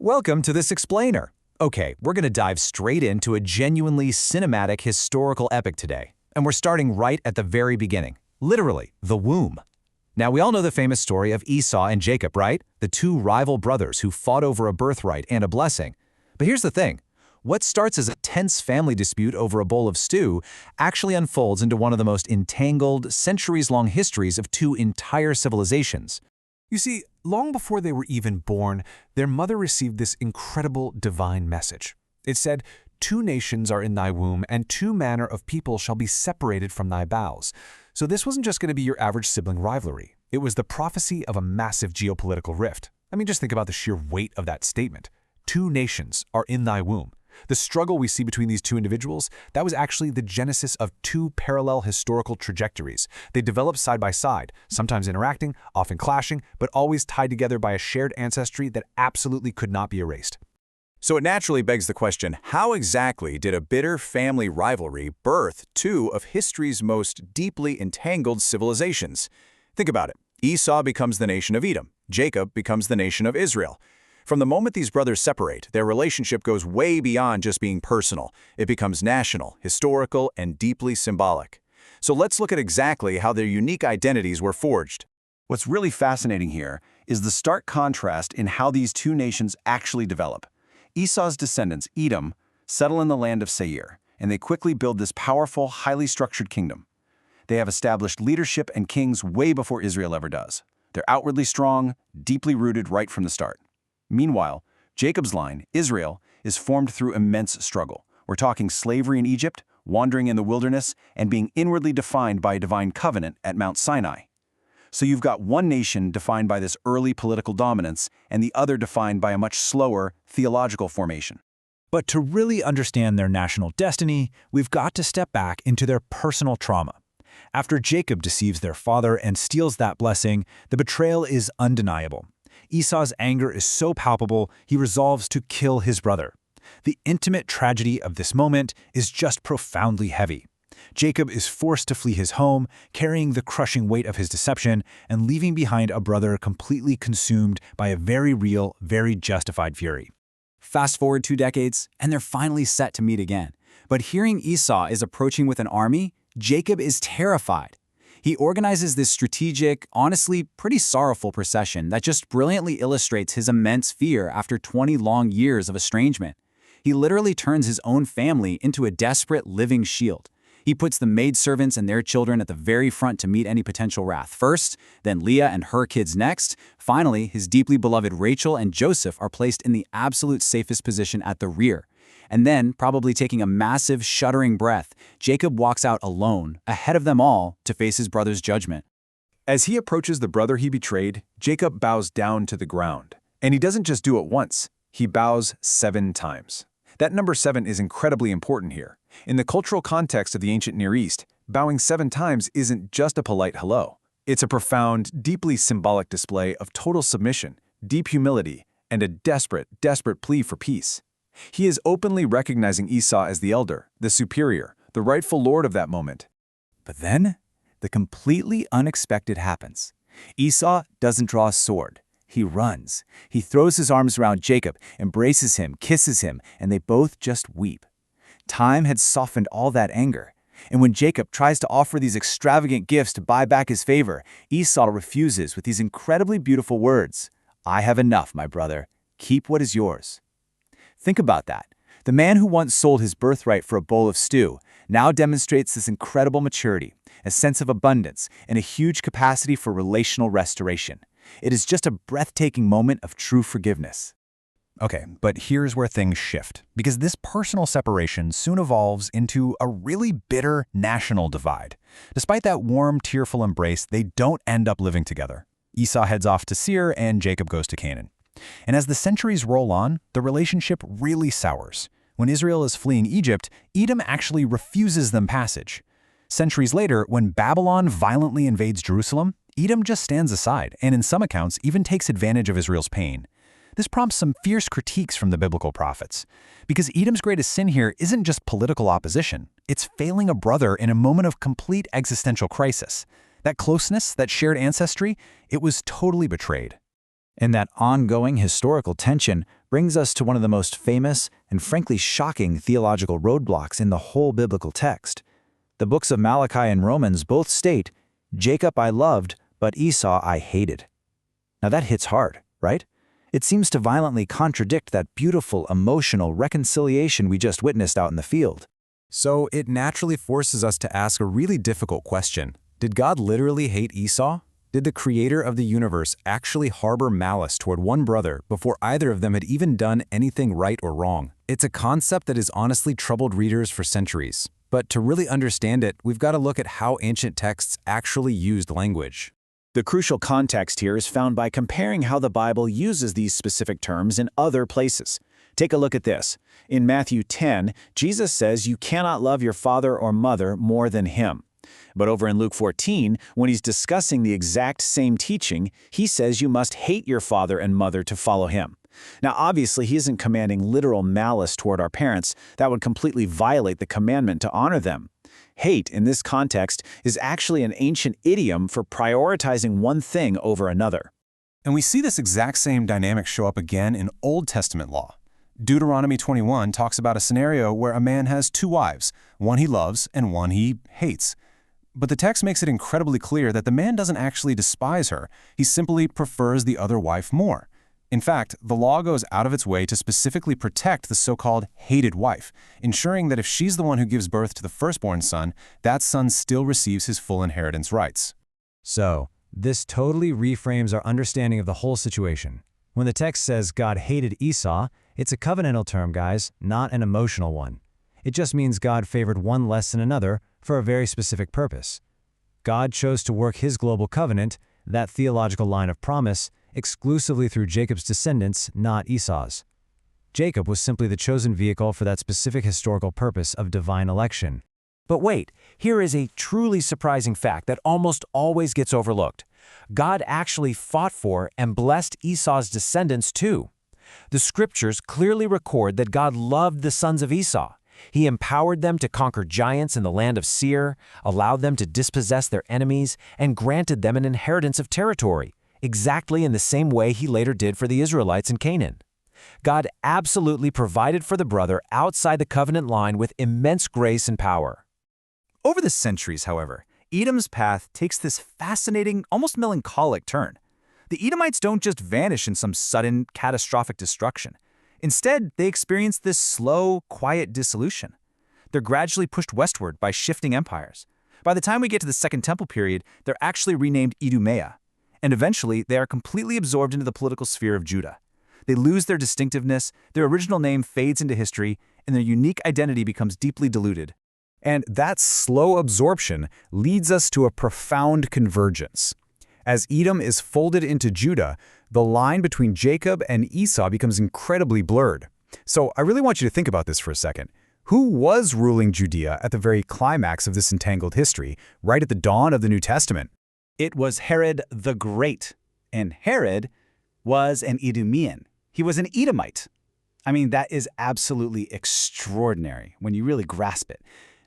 Welcome to this explainer. Okay, we're going to dive straight into a genuinely cinematic historical epic today. And we're starting right at the very beginning. Literally, the womb. Now, we all know the famous story of Esau and Jacob, right? The two rival brothers who fought over a birthright and a blessing. But here's the thing. What starts as a tense family dispute over a bowl of stew actually unfolds into one of the most entangled, centuries-long histories of two entire civilizations. You see, long before they were even born, their mother received this incredible divine message. It said, "Two nations are in thy womb, and two manner of people shall be separated from thy bowels." So this wasn't just going to be your average sibling rivalry. It was the prophecy of a massive geopolitical rift. I mean, just think about the sheer weight of that statement. Two nations are in thy womb. The struggle we see between these two individuals, that was actually the genesis of two parallel historical trajectories. They developed side by side, sometimes interacting, often clashing, but always tied together by a shared ancestry that absolutely could not be erased. So it naturally begs the question, how exactly did a bitter family rivalry birth two of history's most deeply entangled civilizations? Think about it. Esau becomes the nation of Edom. Jacob becomes the nation of Israel. From the moment these brothers separate, their relationship goes way beyond just being personal. It becomes national, historical, and deeply symbolic. So let's look at exactly how their unique identities were forged. What's really fascinating here is the stark contrast in how these two nations actually develop. Esau's descendants, Edom, settle in the land of Seir, and they quickly build this powerful, highly structured kingdom. They have established leadership and kings way before Israel ever does. They're outwardly strong, deeply rooted right from the start. Meanwhile, Jacob's line, Israel, is formed through immense struggle. We're talking slavery in Egypt, wandering in the wilderness, and being inwardly defined by a divine covenant at Mount Sinai. So you've got one nation defined by this early political dominance, and the other defined by a much slower theological formation. But to really understand their national destiny, we've got to step back into their personal trauma. After Jacob deceives their father and steals that blessing, the betrayal is undeniable. Esau's anger is so palpable, he resolves to kill his brother. The intimate tragedy of this moment is just profoundly heavy. Jacob is forced to flee his home, carrying the crushing weight of his deception and leaving behind a brother completely consumed by a very real, very justified fury. Fast forward 2 decades, and they're finally set to meet again. But hearing Esau is approaching with an army, Jacob is terrified. He organizes this strategic, honestly pretty sorrowful procession that just brilliantly illustrates his immense fear after 20 long years of estrangement. He literally turns his own family into a desperate living shield. He puts the maidservants and their children at the very front to meet any potential wrath first, then Leah and her kids next. Finally, his deeply beloved Rachel and Joseph are placed in the absolute safest position at the rear. And then, probably taking a massive, shuddering breath, Jacob walks out alone, ahead of them all, to face his brother's judgment. As he approaches the brother he betrayed, Jacob bows down to the ground. And he doesn't just do it once, he bows 7 times. That number 7 is incredibly important here. In the cultural context of the ancient Near East, bowing 7 times isn't just a polite hello. It's a profound, deeply symbolic display of total submission, deep humility, and a desperate, desperate plea for peace. He is openly recognizing Esau as the elder, the superior, the rightful lord of that moment. But then, the completely unexpected happens. Esau doesn't draw a sword. He runs. He throws his arms around Jacob, embraces him, kisses him, and they both just weep. Time had softened all that anger. And when Jacob tries to offer these extravagant gifts to buy back his favor, Esau refuses with these incredibly beautiful words, "I have enough, my brother. Keep what is yours." Think about that. The man who once sold his birthright for a bowl of stew now demonstrates this incredible maturity, a sense of abundance, and a huge capacity for relational restoration. It is just a breathtaking moment of true forgiveness. Okay, but here's where things shift, because this personal separation soon evolves into a really bitter national divide. Despite that warm, tearful embrace, they don't end up living together. Esau heads off to Seir and Jacob goes to Canaan. And as the centuries roll on, the relationship really sours. When Israel is fleeing Egypt, Edom actually refuses them passage. Centuries later, when Babylon violently invades Jerusalem, Edom just stands aside and in some accounts even takes advantage of Israel's pain. This prompts some fierce critiques from the biblical prophets. Because Edom's greatest sin here isn't just political opposition, it's failing a brother in a moment of complete existential crisis. That closeness, that shared ancestry, it was totally betrayed. And that ongoing historical tension brings us to one of the most famous and frankly shocking theological roadblocks in the whole biblical text. The books of Malachi and Romans both state, "Jacob I loved, but Esau I hated." Now that hits hard, right? It seems to violently contradict that beautiful emotional reconciliation we just witnessed out in the field. So it naturally forces us to ask a really difficult question. Did God literally hate Esau? Did the creator of the universe actually harbor malice toward one brother before either of them had even done anything right or wrong? It's a concept that has honestly troubled readers for centuries. But to really understand it, we've got to look at how ancient texts actually used language. The crucial context here is found by comparing how the Bible uses these specific terms in other places. Take a look at this. In Matthew 10, Jesus says you cannot love your father or mother more than him. But over in Luke 14, when he's discussing the exact same teaching, he says you must hate your father and mother to follow him. Now, obviously, he isn't commanding literal malice toward our parents. That would completely violate the commandment to honor them. Hate, in this context, is actually an ancient idiom for prioritizing one thing over another. And we see this exact same dynamic show up again in Old Testament law. Deuteronomy 21 talks about a scenario where a man has two wives, one he loves and one he hates. But the text makes it incredibly clear that the man doesn't actually despise her, he simply prefers the other wife more. In fact, the law goes out of its way to specifically protect the so-called hated wife, ensuring that if she's the one who gives birth to the firstborn son, that son still receives his full inheritance rights. So, this totally reframes our understanding of the whole situation. When the text says God hated Esau, it's a covenantal term, guys, not an emotional one. It just means God favored one less than another for a very specific purpose. God chose to work his global covenant, that theological line of promise, exclusively through Jacob's descendants, not Esau's. Jacob was simply the chosen vehicle for that specific historical purpose of divine election. But wait, here is a truly surprising fact that almost always gets overlooked. God actually fought for and blessed Esau's descendants too. The scriptures clearly record that God loved the sons of Esau. He empowered them to conquer giants in the land of Seir, allowed them to dispossess their enemies, and granted them an inheritance of territory, exactly in the same way he later did for the Israelites in Canaan. God absolutely provided for the brother outside the covenant line with immense grace and power. Over the centuries, however, Edom's path takes this fascinating, almost melancholic turn. The Edomites don't just vanish in some sudden, catastrophic destruction. Instead, they experience this slow, quiet dissolution. They're gradually pushed westward by shifting empires. By the time we get to the Second Temple period, they're actually renamed Idumea. And eventually, they are completely absorbed into the political sphere of Judah. They lose their distinctiveness, their original name fades into history, and their unique identity becomes deeply diluted. And that slow absorption leads us to a profound convergence. As Edom is folded into Judah, the line between Jacob and Esau becomes incredibly blurred. So I really want you to think about this for a second. Who was ruling Judea at the very climax of this entangled history, right at the dawn of the New Testament? It was Herod the Great, and Herod was an Idumean. He was an Edomite. I mean, that is absolutely extraordinary when you really grasp it.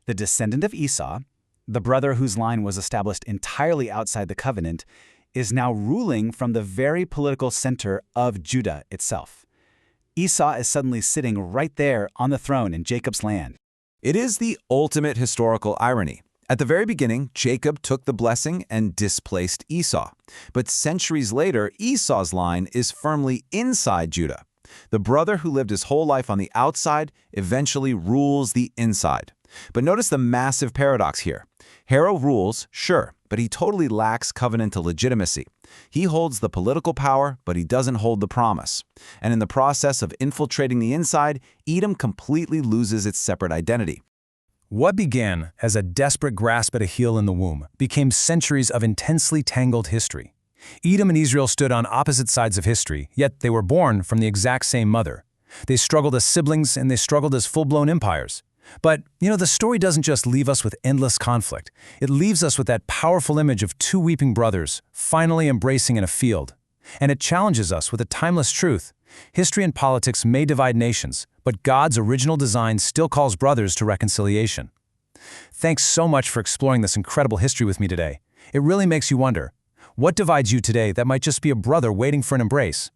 The descendant of Esau, the brother whose line was established entirely outside the covenant, is now ruling from the very political center of Judah itself. Esau is suddenly sitting right there on the throne in Jacob's land. It is the ultimate historical irony. At the very beginning, Jacob took the blessing and displaced Esau. But centuries later, Esau's line is firmly inside Judah. The brother who lived his whole life on the outside eventually rules the inside. But notice the massive paradox here. Herod rules, sure, but he totally lacks covenantal legitimacy. He holds the political power, but he doesn't hold the promise. And in the process of infiltrating the inside, Edom completely loses its separate identity. What began as a desperate grasp at a heel in the womb became centuries of intensely tangled history. Edom and Israel stood on opposite sides of history, yet they were born from the exact same mother. They struggled as siblings and they struggled as full-blown empires. But, the story doesn't just leave us with endless conflict. It leaves us with that powerful image of two weeping brothers finally embracing in a field. And it challenges us with a timeless truth. History and politics may divide nations, but God's original design still calls brothers to reconciliation. Thanks so much for exploring this incredible history with me today. It really makes you wonder, what divides you today that might just be a brother waiting for an embrace?